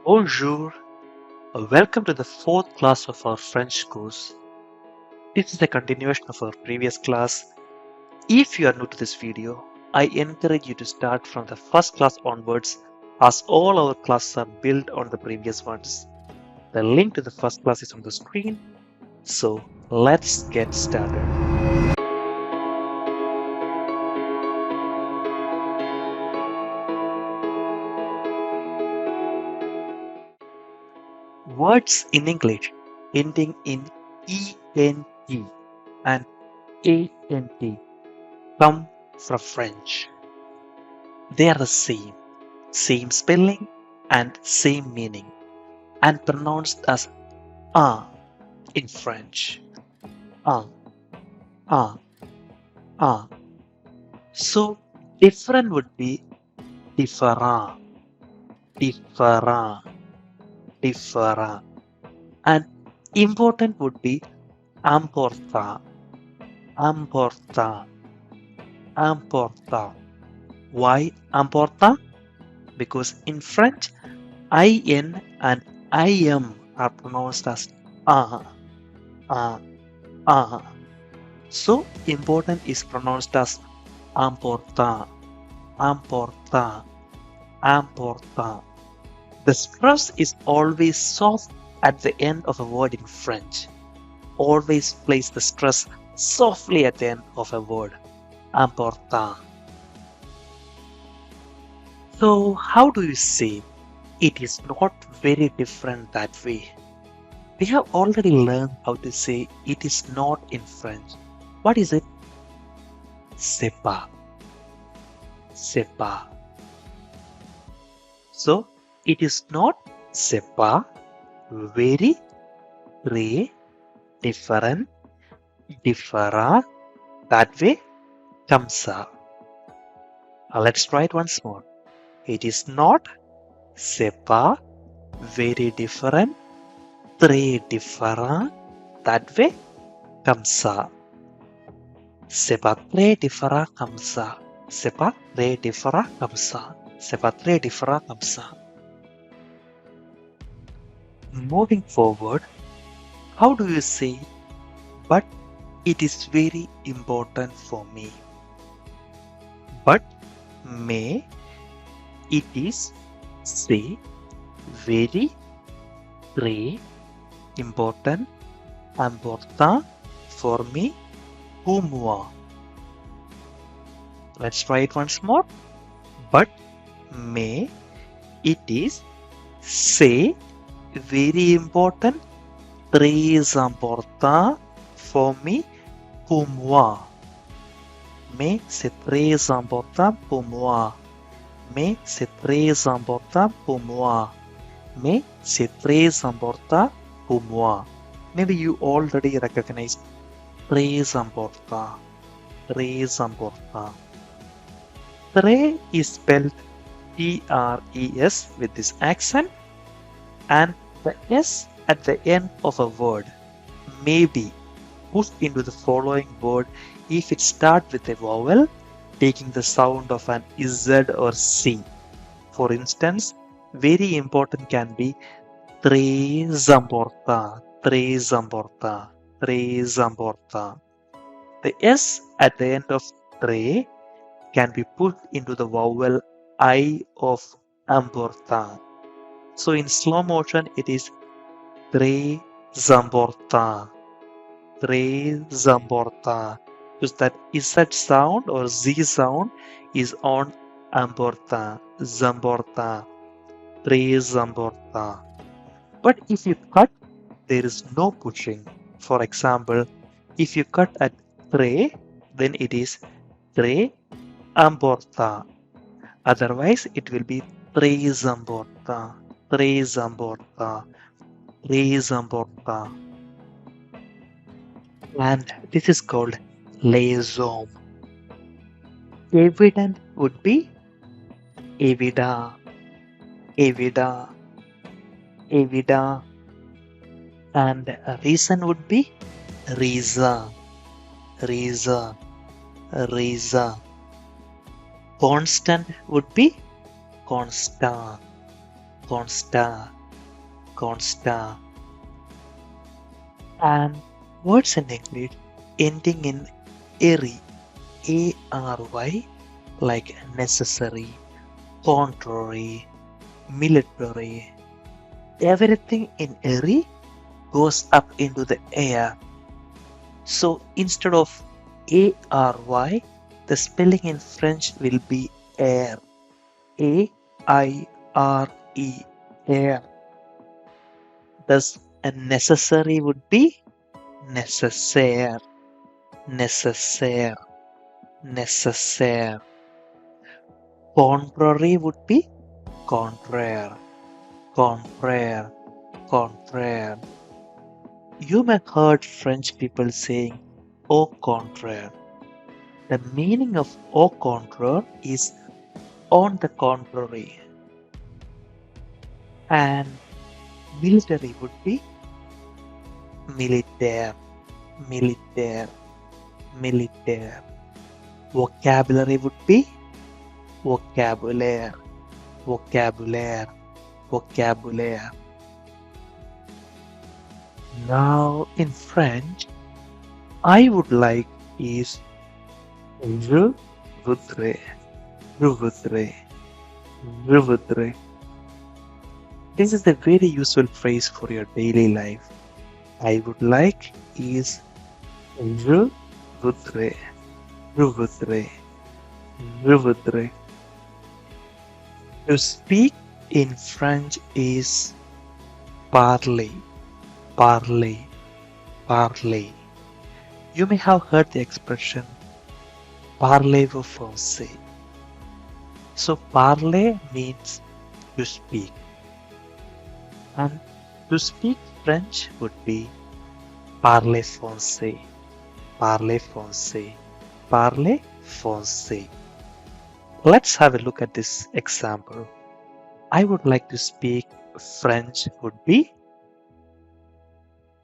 Bonjour, welcome to the fourth class of our French course. This is a continuation of our previous class. If you are new to this video, I encourage you to start from the first class onwards as all our classes are built on the previous ones. The link to the first class is on the screen, so let's get started. Words in English ending in ENT and ANT come from French. They are the same spelling and same meaning, and pronounced as ah in French. Ah, ah, ah. So different would be différent, différent, différent. And important would be important, important, important. Why important? Because in French, IN and IM are pronounced as ah, ah, ah. So important is pronounced as important, important, important. The stress is always soft at the end of a word in French. Always place the stress softly at the end of a word. Important. So how do you say it is not very different that way? We have already learned how to say it is not in French. What is it? C'est pas. C'est pas. So it is not c'est pas, very, très, different, différent, that way, comme ça. Let's try it once more. It is not, c'est pas, very different, très différent, that way, comme ça. C'est pas très différent comme ça. C'est pas très différent comme ça. C'est pas très différent comme ça. Moving forward, how do you say, but it is very important for me? But may it is say very, très, important, important for me, pour moi. Let's try it once more. But may it is say very important, très important for me, pour moi. Mais c'est très important pour moi. Mais c'est très important pour moi. Mais c'est très important pour moi. Maybe you already recognize très important. Très important. Très is spelled T-R-E-S with this accent, and the S at the end of a word may be pushed into the following word if it starts with a vowel taking the sound of an Z or C. For instance, very important can be très important, très important, très important. The S at the end of très can be put into the vowel I of important. So in slow motion, it is très important, très important. Because that Z sound or Z sound is on important, zamborta, très important. But if you cut, there is no pushing. For example, if you cut at très, then it is très important. Otherwise, it will be très important, très important, très important. And this is called liaison. Evident would be evida, evida, evida. And reason would be reason, reason, reason. Constant would be constant, constant, constant. And words in English ending in ary, A-R-Y, like necessary, contrary, military. Everything in ary goes up into the air. So instead of A-R-Y, the spelling in French will be air. A-I-R-E, air. Thus, a necessary would be nécessaire, nécessaire, nécessaire. Contrary would be contraire, contraire, contraire. You may have heard French people saying au contraire. The meaning of au contraire is on the contrary. And military would be militaire, militaire, militaire. Vocabulary would be vocabulaire, vocabulaire, vocabulaire. Now in French, I would like is je voudrais, je voudrais, je voudrais. This is a very useful phrase for your daily life. I would like is je voudrais, je voudrais, je voudrais. To speak in French is parler, parler, parler. You may have heard the expression parlez-vous français. So parler means to speak. And to speak French would be parler français, parler français, parler français. Let's have a look at this example. I would like to speak French would be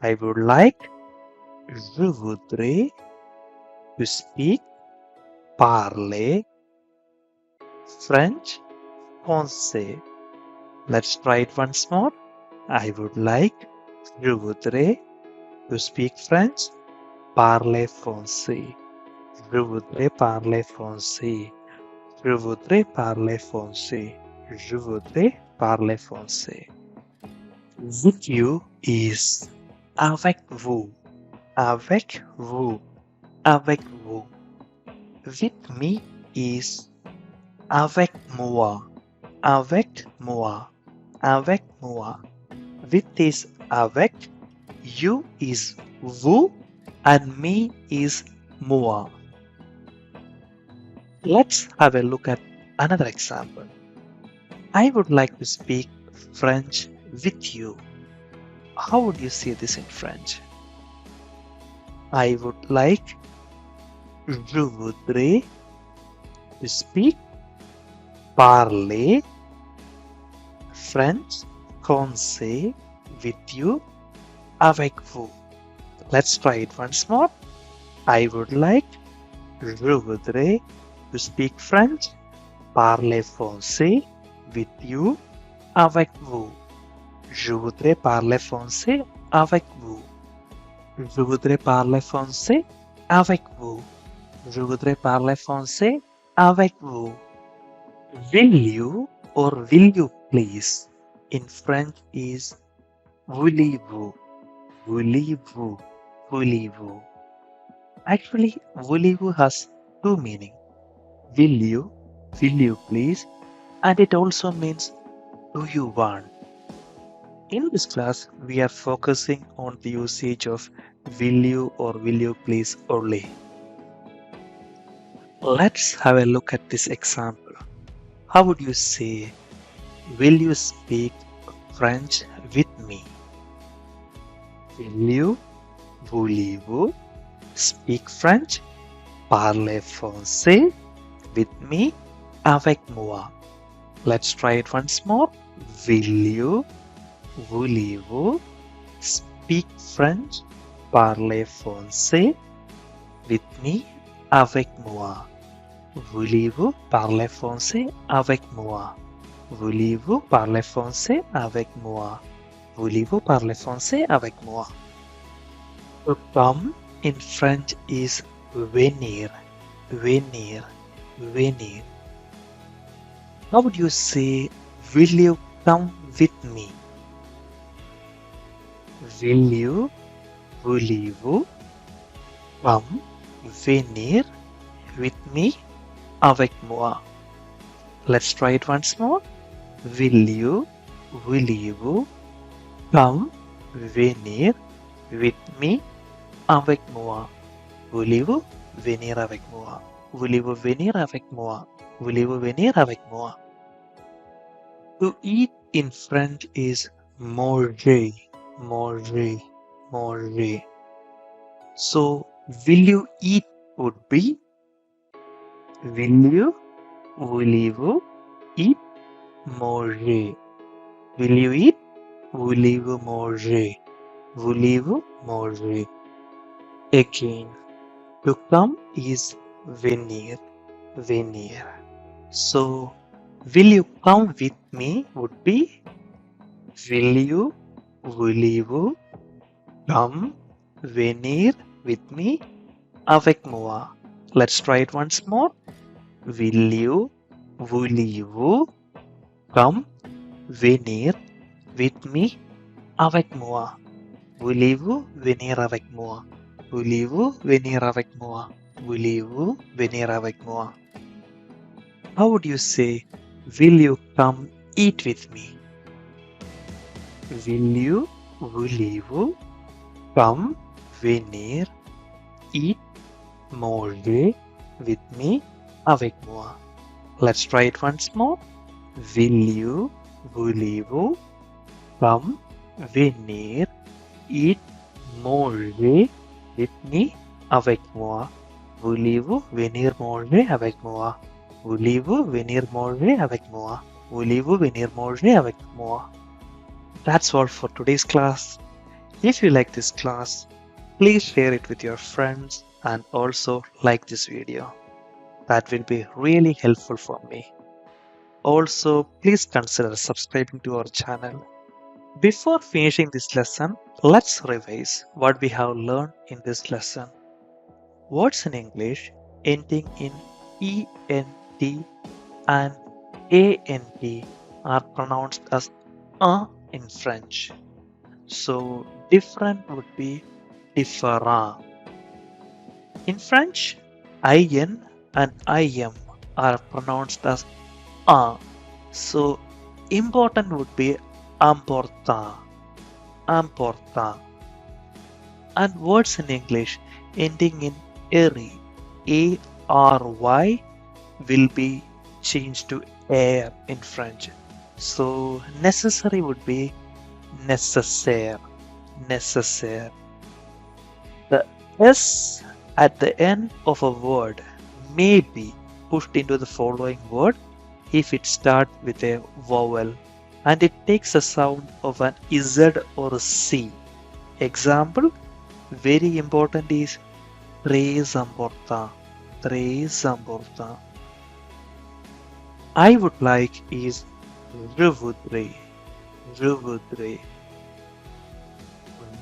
I would like, je voudrais to speak, parler French, français. Let's try it once more. I would like, je voudrais to speak French, parler français. Je voudrais parler français. Je voudrais parler français. Je voudrais parler français. With you is avec vous, avec vous, avec vous. With me is avec moi, avec moi, avec moi. With is avec, you is vous, and me is moi. Let's have a look at another example. I would like to speak French with you. How would you say this in French? I would like, je voudrais to speak, parler French, français with you, avec vous. Let's try it once more. I would like, je voudrais to speak French, parler français with you, avec vous. Je voudrais parler français avec vous. Je voudrais parler français avec vous. Je voudrais parler français avec vous. Will you or will you please in French is voulez-vous, voulez-vous, voulez-vous. Actually, voulez-vous has two meanings. Will you please, and it also means do you want. In this class, we are focusing on the usage of will you or will you please only. Let's have a look at this example. How would you say, will you speak French with me? Will you, voulez-vous, speak French, parler français with me, avec moi? Let's try it once more. Will you, voulez-vous, speak French, parler français with me, avec moi? Voulez-vous parler français avec moi? Voulez-vous parler français avec moi? Voulez-vous parler français avec moi? To come in French is venir, venir, venir. How would you say, will you come with me? Voulez-vous come, venir with me, avec moi? Let's try it once more. Voulez-vous come, venir with me, avec moi? Voulez-vous venir avec moi? Voulez-vous venir avec moi? Voulez-vous venir avec moi? To eat in French is manger, manger, manger. So, will you eat would be voulez-vous eat, manger. Will you eat? Voulez-vous manger? Voulez-vous manger? Again, to come is venir, venir. So, will you come with me would be voulez-vous come, venir with me, avec moi? Let's try it once more. Voulez-vous come, venir with me, avec moi? Voulez-vous venir avec moi? Voulez-vous venir avec moi? Voulez-vous venir avec moi? How would you say, will you come eat with me? Voulez-vous come, venir, eat, manger with me, avec moi? Let's try it once more. Voulez-vous come, venir, eat, manger with me, avec moi? Voulez-vous venir manger avec moi? Voulez-vous venir manger avec moi? Voulez-vous venir manger avec moi? That's all for today's class. If you like this class, please share it with your friends and also like this video. That will be really helpful for me. Also, please consider subscribing to our channel. Before finishing this lesson, let's revise what we have learned in this lesson. Words in English ending in ENT and ANT are pronounced as in French. So different would be différent. In French, IN and IM are pronounced as a. So important would be important, important. And words in English ending in airy, ARY, will be changed to air in French. So necessary would be nécessaire, nécessaire. The S at the end of a word may be pushed into the following word if it starts with a vowel and it takes a sound of an Z or a C. Example, very important is très important, très important. I would like is je voudrais, je voudrais.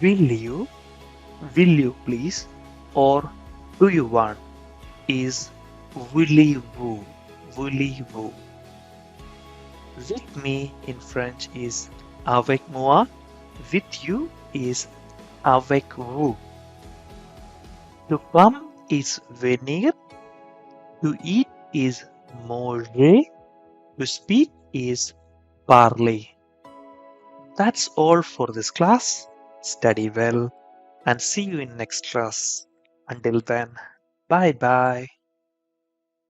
Will you please, or do you want is voulez-vous, voulez-vous. With me in French is avec moi, with you is avec vous. To come is venir, to eat is manger, to speak is parler. That's all for this class. Study well and see you in next class. Until then, bye bye.